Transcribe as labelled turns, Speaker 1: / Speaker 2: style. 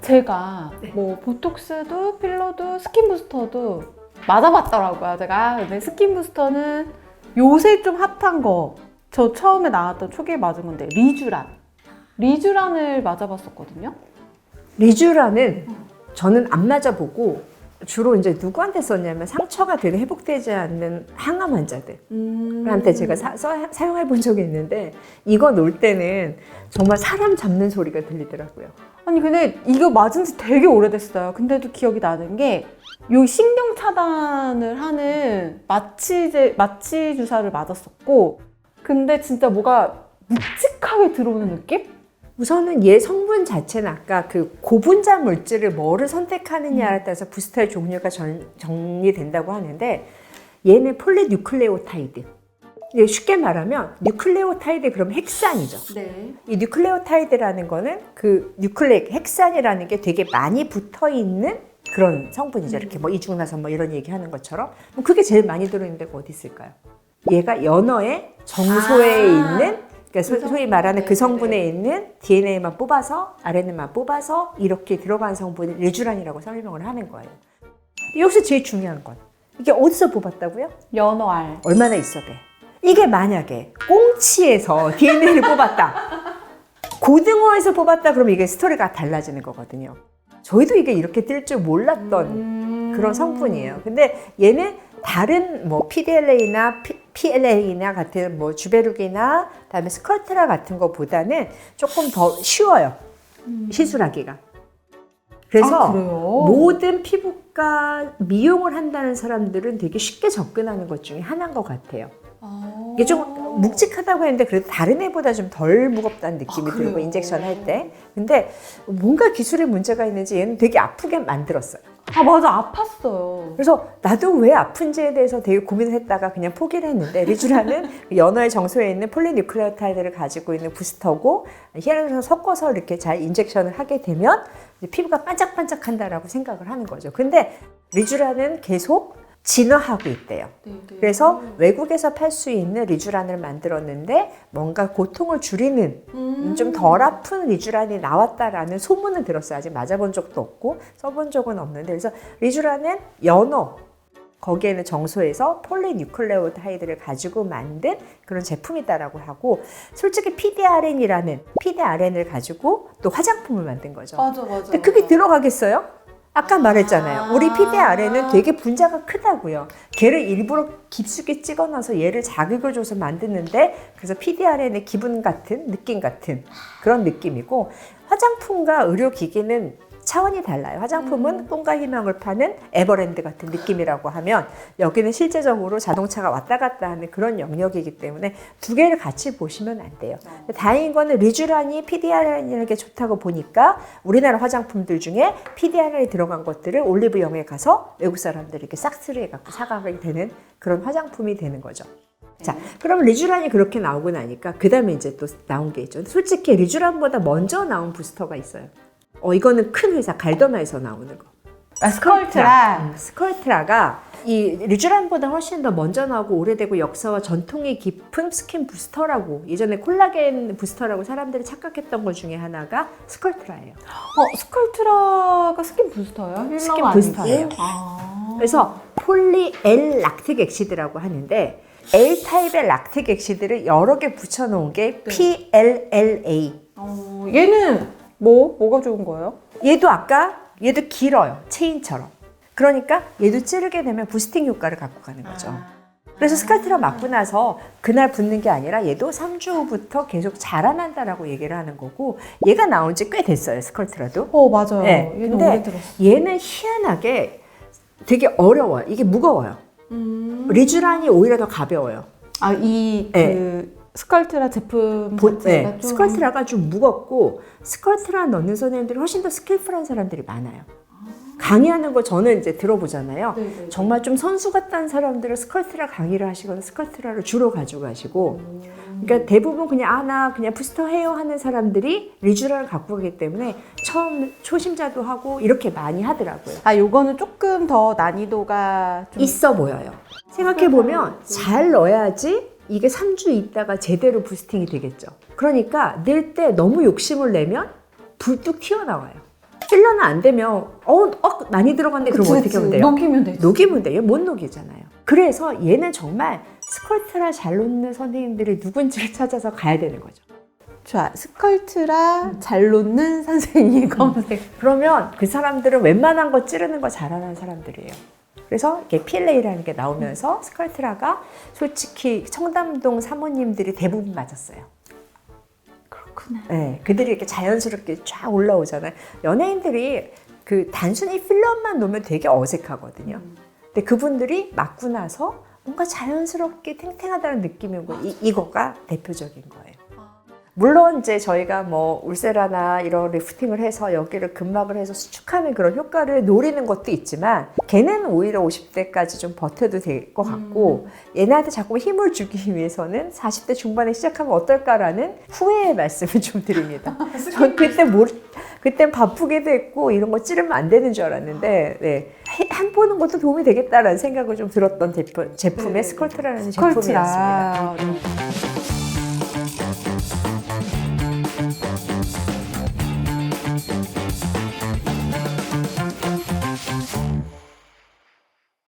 Speaker 1: 제가 뭐 보톡스도 필러도 스킨 부스터도 맞아봤더라고요. 제가 근데 스킨 부스터는 요새 좀 핫한 거, 저 처음에 나왔던 초기에 맞은 건데 리쥬란을 맞아봤었거든요.
Speaker 2: 리쥬란은 저는 안 맞아보고 주로 이제 누구한테 썼냐면 상처가 되게 회복되지 않는 항암 환자들한테 제가 사용해 본 적이 있는데, 이거 놓을 때는 정말 사람 잡는 소리가 들리더라고요.
Speaker 1: 아니 근데 이거 맞은 지 되게 오래됐어요. 근데도 기억이 나는 게 요 신경 차단을 하는 마취 주사를 맞았었고, 근데 진짜 뭐가 묵직하게 들어오는 느낌?
Speaker 2: 우선은 얘 성분 자체는 아까 그 고분자 물질을 뭐를 선택하느냐에 따라서 부스터의 종류가 정리된다고 하는데, 얘는 폴리뉴클레오타이드. 쉽게 말하면 뉴클레오타이드 그러면 헥산이죠.
Speaker 1: 네.
Speaker 2: 이 뉴클레오타이드라는 거는 그 헥산이라는 게 되게 많이 붙어 있는 그런 성분이죠. 이렇게 뭐 이중나선 뭐 이런 얘기 하는 것처럼. 그게 제일 많이 들어있는 데가 어디 있을까요? 얘가 연어의 정소에 있는, 그러니까 소위 말하는 그 성분에 있는 DNA만 뽑아서 RNA만 뽑아서 이렇게 들어간 성분을 리쥬란이라고 설명을 하는 거예요. 여기서 제일 중요한 건 이게 어디서 뽑았다고요?
Speaker 1: 연어알.
Speaker 2: 얼마나 있어야 돼? 이게 만약에 꽁치에서 DNA를 뽑았다, 고등어에서 뽑았다, 그러면 이게 스토리가 달라지는 거거든요. 저희도 이게 이렇게 뜰 줄 몰랐던 그런 성분이에요. 근데 얘는 다른 뭐 PDLA나 PLA나 같은 뭐 주베룩이나 그다음에 스컬트라 같은 것보다는 조금 더 쉬워요. 시술하기가. 그래서 모든 피부과 미용을 한다는 사람들은 되게 쉽게 접근하는 것 중에 하나인 것 같아요. 이게 좀 묵직하다고 했는데 그래도 다른 애보다 좀 덜 무겁다는 느낌이 들고, 인젝션 할 때. 근데 뭔가 기술에 문제가 있는지 얘는 되게 아프게 만들었어요.
Speaker 1: 아 맞아, 아팠어요.
Speaker 2: 그래서 나도 왜 아픈지에 대해서 되게 고민을 했다가 그냥 포기를 했는데, 리쥬란은 연어의 정소에 있는 폴리뉴클레오타이드를 가지고 있는 부스터고, 히알루론산을 섞어서 이렇게 잘 인젝션을 하게 되면 피부가 반짝반짝한다라고 생각을 하는 거죠. 근데 리쥬란은 계속 진화하고 있대요. 그래서 외국에서 팔 수 있는 리쥬란을 만들었는데 뭔가 고통을 줄이는 좀 덜 아픈 리쥬란이 나왔다라는 소문은 들었어요. 아직 맞아본 적도 없고 써본 적은 없는데, 그래서 리쥬란은 연어, 거기에는 정소에서 폴리뉴클레오타이드를 가지고 만든 그런 제품이다라고 하고, 솔직히 PDRN을 가지고 또 화장품을 만든 거죠.
Speaker 1: 맞아.
Speaker 2: 근데 그게 들어가겠어요? 아까 말했잖아요. 우리 PDRN은 되게 분자가 크다고요. 걔를 일부러 깊숙이 찍어놔서 얘를 자극을 줘서 만드는데, 그래서 PDRN의 기분 같은, 느낌 같은 그런 느낌이고, 화장품과 의료기기는 차원이 달라요. 화장품은 꿈과 희망을 파는 에버랜드 같은 느낌이라고 하면, 여기는 실제적으로 자동차가 왔다 갔다 하는 그런 영역이기 때문에 두 개를 같이 보시면 안 돼요. 다행인 거는 리쥬란이 PDRN에게 좋다고 보니까 우리나라 화장품들 중에 PDRN이 들어간 것들을 올리브영에 가서 외국 사람들에게 싹쓸이 해갖고 사가게 되는 그런 화장품이 되는 거죠. 자, 그러면 리쥬란이 그렇게 나오고 나니까 그 다음에 이제 또 나온 게 있죠. 솔직히 리쥬란보다 먼저 나온 부스터가 있어요. 이거는 큰 회사 갈더마에서 나오는 거. 스컬트라가 이 리쥬란보다 훨씬 더 먼저 나오고 오래되고 역사와 전통이 깊은 스킨 부스터라고, 예전에 콜라겐 부스터라고 사람들이 착각했던 것 중에 하나가 스컬트라예요.
Speaker 1: 스컬트라가 스킨 부스터예요?
Speaker 2: 스킨 부스터예요. 그래서 폴리 L 락틱 엑시드라고 하는데, L타입의 락틱 엑시드를 여러 개 붙여놓은 게 PLLA.
Speaker 1: 얘는 뭐가 좋은 거예요?
Speaker 2: 얘도 길어요. 체인처럼. 그러니까 얘도 찌르게 되면 부스팅 효과를 갖고 가는 거죠. 그래서 스컬트라 맞고 나서 그날 붙는 게 아니라 얘도 3주 후부터 계속 자라난다라고 얘기를 하는 거고, 얘가 나온 지 꽤 됐어요, 스컬트라도.
Speaker 1: 맞아요.
Speaker 2: 네. 근데 얘는 희한하게 되게 어려워요. 이게 무거워요. 리쥬란이 오히려 더 가벼워요.
Speaker 1: 스컬트라 제품 자체가 좀...
Speaker 2: 스컬트라가 좀 무겁고, 스컬트라 넣는 선생님들이 훨씬 더 스킬풀한 사람들이 많아요. 강의하는 거 저는 이제 들어보잖아요.
Speaker 1: 네네.
Speaker 2: 정말 좀 선수 같다는 사람들은 스컬트라 강의를 하시거나 스컬트라를 주로 가지고 가시고, 그러니까 대부분 그냥 나 그냥 부스터 해요 하는 사람들이 리쥬란을 갖고 가기 때문에 처음 초심자도 하고 이렇게 많이 하더라고요.
Speaker 1: 요거는 조금 더 난이도가 좀
Speaker 2: 있어 보여요. 생각해보면 잘 넣어야지 이게 3주 있다가 제대로 부스팅이 되겠죠. 그러니까 늘 때 너무 욕심을 내면 불뚝 튀어나와요. 필러는 안 되면 많이 들어갔는데 그럼
Speaker 1: 그치,
Speaker 2: 어떻게 하면 돼요?
Speaker 1: 녹이면 되지.
Speaker 2: 녹이면 돼요. 못 녹이잖아요. 그래서 얘는 정말 스컬트라 잘 놓는 선생님들이 누군지를 찾아서 가야 되는 거죠.
Speaker 1: 좋아. 스컬트라 잘 놓는 선생님 검색.
Speaker 2: 그러면 그 사람들은 웬만한 거 찌르는 거 잘하는 사람들이에요. 그래서 이게 PLA라는 게 나오면서 스컬트라가 솔직히 청담동 사모님들이 대부분 맞았어요.
Speaker 1: 그렇구나.
Speaker 2: 네, 그들이 이렇게 자연스럽게 쫙 올라오잖아요. 연예인들이 그 단순히 필러만 놓으면 되게 어색하거든요. 근데 그분들이 맞고 나서 뭔가 자연스럽게 탱탱하다는 느낌이고 이거가 대표적인 거예요. 물론 이제 저희가 뭐 울세라나 이런 리프팅을 해서 여기를 근막을 해서 수축하는 그런 효과를 노리는 것도 있지만 걔는 오히려 50대까지 좀 버텨도 될 것 같고 얘네한테 자꾸 힘을 주기 위해서는 40대 중반에 시작하면 어떨까라는 후회의 말씀을 좀 드립니다. 전 그때 바쁘기도 했고 이런 거 찌르면 안 되는 줄 알았는데 네. 한 보는 것도 도움이 되겠다라는 생각을 좀 들었던 제품의 스컬트라는 제품이었습니다.